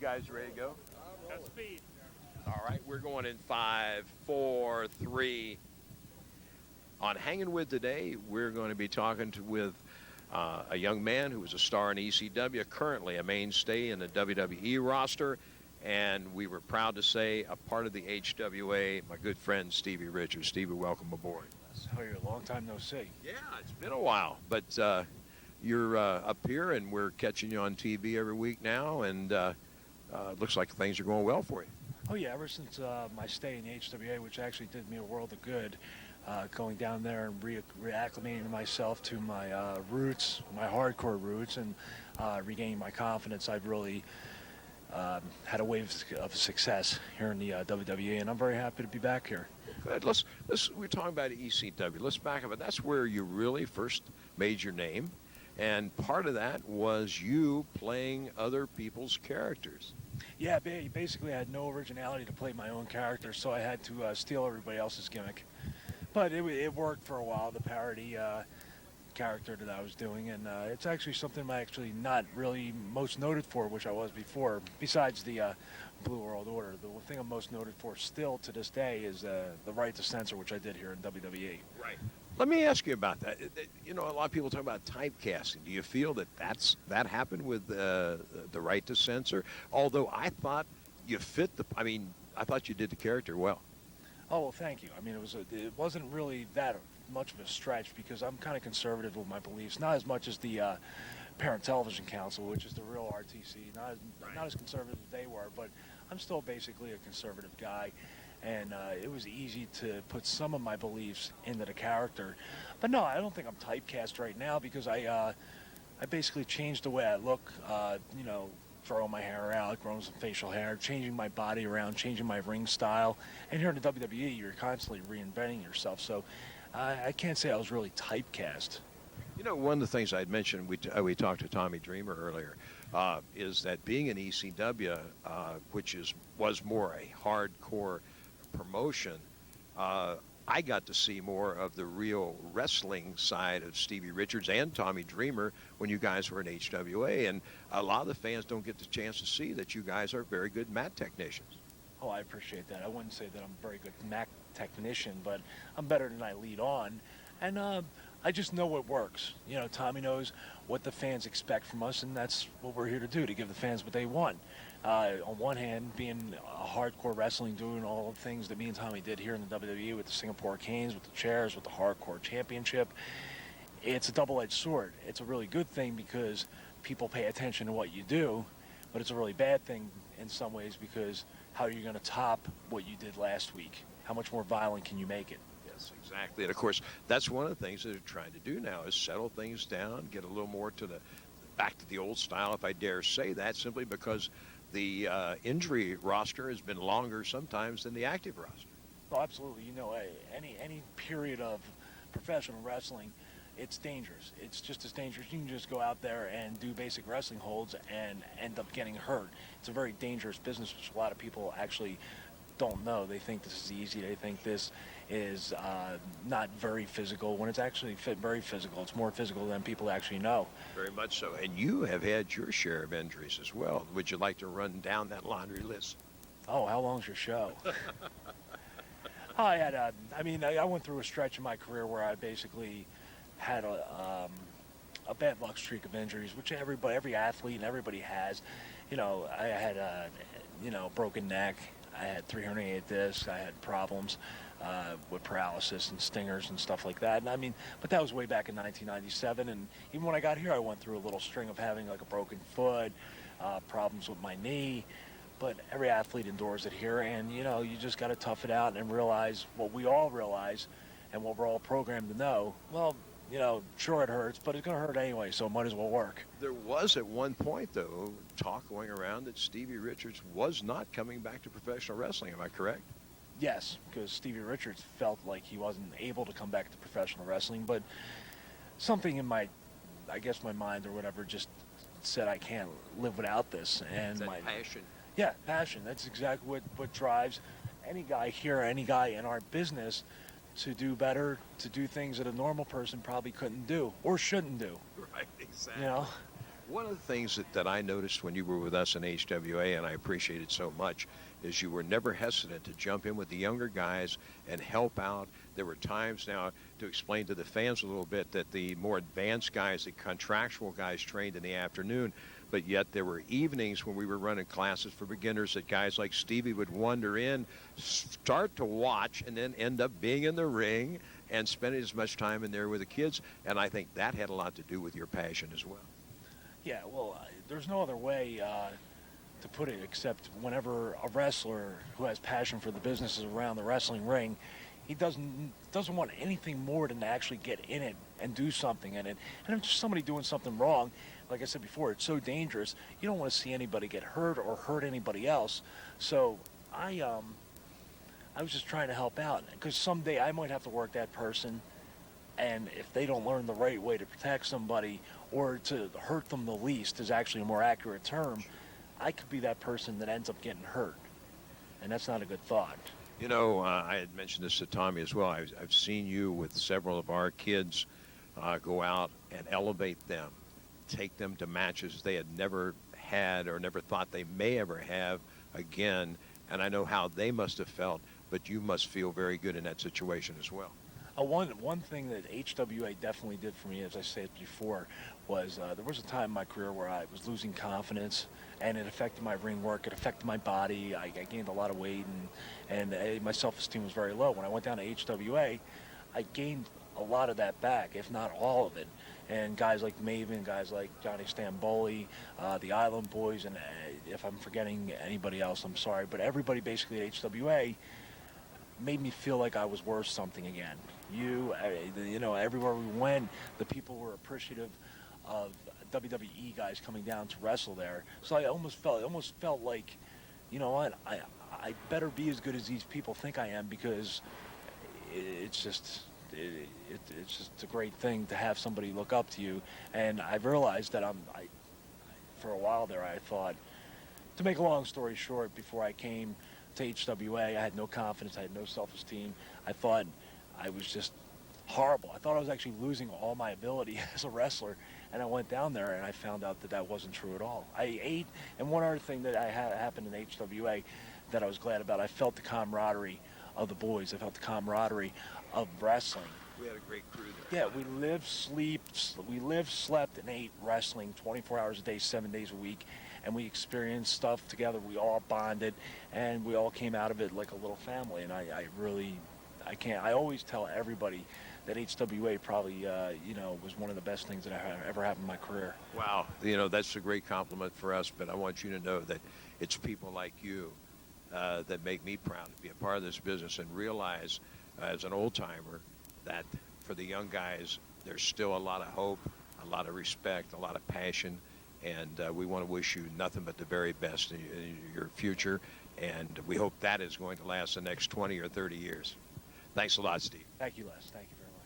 guys ready to go? Got speed. All right, we're going in 5, 4, 3. On Hanging With today, we're going to be talking with a young man who was a star in ECW, currently a mainstay in the WWE roster, and we were proud to say a part of the HWA, my good friend Stevie Richards. Stevie, welcome aboard. How are you? A long time no see. Yeah, it's been a while, but you're up here, and we're catching you on TV every week now, and looks like things are going well for you. Oh, yeah, ever since my stay in the HWA, which actually did me a world of good, going down there and reacclimating myself to my roots, my hardcore roots, and regaining my confidence, I've really had a wave of success here in the WWE, and I'm very happy to be back here. Good. We're talking about ECW. Let's back up. That's where you really first made your name, and part of that was you playing other people's characters. Yeah, basically I had no originality to play my own character, so I had to steal everybody else's gimmick. But it worked for a while, the parody character that I was doing, and it's actually something I'm actually not really most noted for, which I was before, besides the Blue World Order. The thing I'm most noted for still to this day is the right to censor, which I did here in WWE. Right. Let me ask you about that. You know, a lot of people talk about typecasting. Do you feel that that happened with the right to censor? Although I thought you fit I thought you did the character well. Oh, well, thank you. I mean, it wasn't really that much of a stretch because I'm kind of conservative with my beliefs, not as much as the Parent Television Council, which is the real RTC, not as conservative as they were, but I'm still basically a conservative guy. And it was easy to put some of my beliefs into the character. But no, I don't think I'm typecast right now because I basically changed the way I look, throwing my hair out, growing some facial hair, changing my body around, changing my ring style. And here in the WWE, you're constantly reinventing yourself. So I can't say I was really typecast. You know, one of the things I'd mentioned, we talked to Tommy Dreamer earlier, is that being an ECW, which was more a hardcore promotion, I got to see more of the real wrestling side of Stevie Richards and Tommy Dreamer when you guys were in HWA, and a lot of the fans don't get the chance to see that you guys are very good mat technicians. Oh, I appreciate that. I wouldn't say that I'm a very good mat technician, but I'm better than I lead on, and I just know what works. You know, Tommy knows what the fans expect from us, and that's what we're here to do, to give the fans what they want. On one hand, being a hardcore wrestling, doing all the things that me and Tommy did here in the WWE with the Singapore Canes, with the chairs, with the Hardcore Championship, it's a double-edged sword. It's a really good thing because people pay attention to what you do, but it's a really bad thing in some ways because how are you going to top what you did last week? How much more violent can you make it? Yes, exactly. And of course, that's one of the things that they're trying to do now is settle things down, get a little more back to the old style, if I dare say that, simply because the injury roster has been longer sometimes than the active roster. Oh, absolutely. You know, any period of professional wrestling, it's dangerous. It's just as dangerous. You can just go out there and do basic wrestling holds and end up getting hurt. It's a very dangerous business, which a lot of people actually don't know. They think this is easy. They think this is not very physical, when it's actually very physical. It's more physical than people actually know. Very much so. And you have had your share of injuries as well. Would you like to run down that laundry list? Oh, how long's your show? I went through a stretch in my career where I basically had a bad luck streak of injuries, which every athlete and everybody has. You know, I had a broken neck. I had 3 herniated discs. I had problems with paralysis and stingers and stuff like that. And but that was way back in 1997. And even when I got here, I went through a little string of having like a broken foot, problems with my knee. But every athlete endures it here, and you just got to tough it out and realize what we all realize, and what we're all programmed to know. Well, sure it hurts, but it's going to hurt anyway, so it might as well work. There was at one point, though, talk going around that Stevie Richards was not coming back to professional wrestling. Am I correct? Yes, because Stevie Richards felt like he wasn't able to come back to professional wrestling, but something in my mind or whatever just said I can't live without this. And that passion. Yeah, passion. That's exactly what drives any guy here, any guy in our business to do better, to do things that a normal person probably couldn't do or shouldn't do. Right, exactly. One of the things that I noticed when you were with us in HWA, and I appreciate it so much, is you were never hesitant to jump in with the younger guys and help out. There were times now, to explain to the fans a little bit, that the more advanced guys, the contractual guys, trained in the afternoon, but yet there were evenings when we were running classes for beginners that guys like Stevie would wander in, start to watch, and then end up being in the ring and spending as much time in there with the kids. And I think that had a lot to do with your passion as well. Yeah, well, there's no other way to put it except whenever a wrestler who has passion for the business is around the wrestling ring, he doesn't want anything more than to actually get in it and do something in it. And if there's somebody doing something wrong, like I said before, it's so dangerous. You don't want to see anybody get hurt or hurt anybody else. So I was just trying to help out, because someday I might have to work that person, and if they don't learn the right way to protect somebody, or to hurt them the least is actually a more accurate term, I could be that person that ends up getting hurt. And that's not a good thought. You know, I had mentioned this to Tommy as well. I've seen you with several of our kids go out and elevate them, take them to matches they had never had or never thought they may ever have again. And I know how they must have felt, but you must feel very good in that situation as well. One thing that HWA definitely did for me, as I said before, was there was a time in my career where I was losing confidence, and it affected my ring work. It affected my body. I gained a lot of weight, and my self-esteem was very low. When I went down to HWA, I gained a lot of that back, if not all of it. And guys like Maven, guys like Johnny Stamboli, the Island Boys, and if I'm forgetting anybody else, I'm sorry, but everybody basically at HWA made me feel like I was worth something again. Everywhere we went, the people were appreciative of WWE guys coming down to wrestle there. So I almost felt like, you know what, I better be as good as these people think I am, because it's just a great thing to have somebody look up to you. And I realized that for a while there, I thought, to make a long story short, before I came to HWA, I had no confidence, I had no self-esteem. I thought I was just horrible. I thought I was actually losing all my ability as a wrestler, and I went down there and I found out that wasn't true at all. I ate, and one other thing that happened in HWA that I was glad about, I felt the camaraderie of the boys. I felt the camaraderie of wrestling. We had a great crew there. Yeah, we lived, slept, and ate wrestling 24 hours a day, 7 days a week, and we experienced stuff together. We all bonded, and we all came out of it like a little family. And I always tell everybody that HWA probably, was one of the best things that I ever had in my career. Wow, that's a great compliment for us, but I want you to know that it's people like you that make me proud to be a part of this business, and realize, as an old-timer, that for the young guys, there's still a lot of hope, a lot of respect, a lot of passion, and we want to wish you nothing but the very best in your future, and we hope that is going to last the next 20 or 30 years. Thanks a lot, Steve. Thank you, Les. Thank you very much.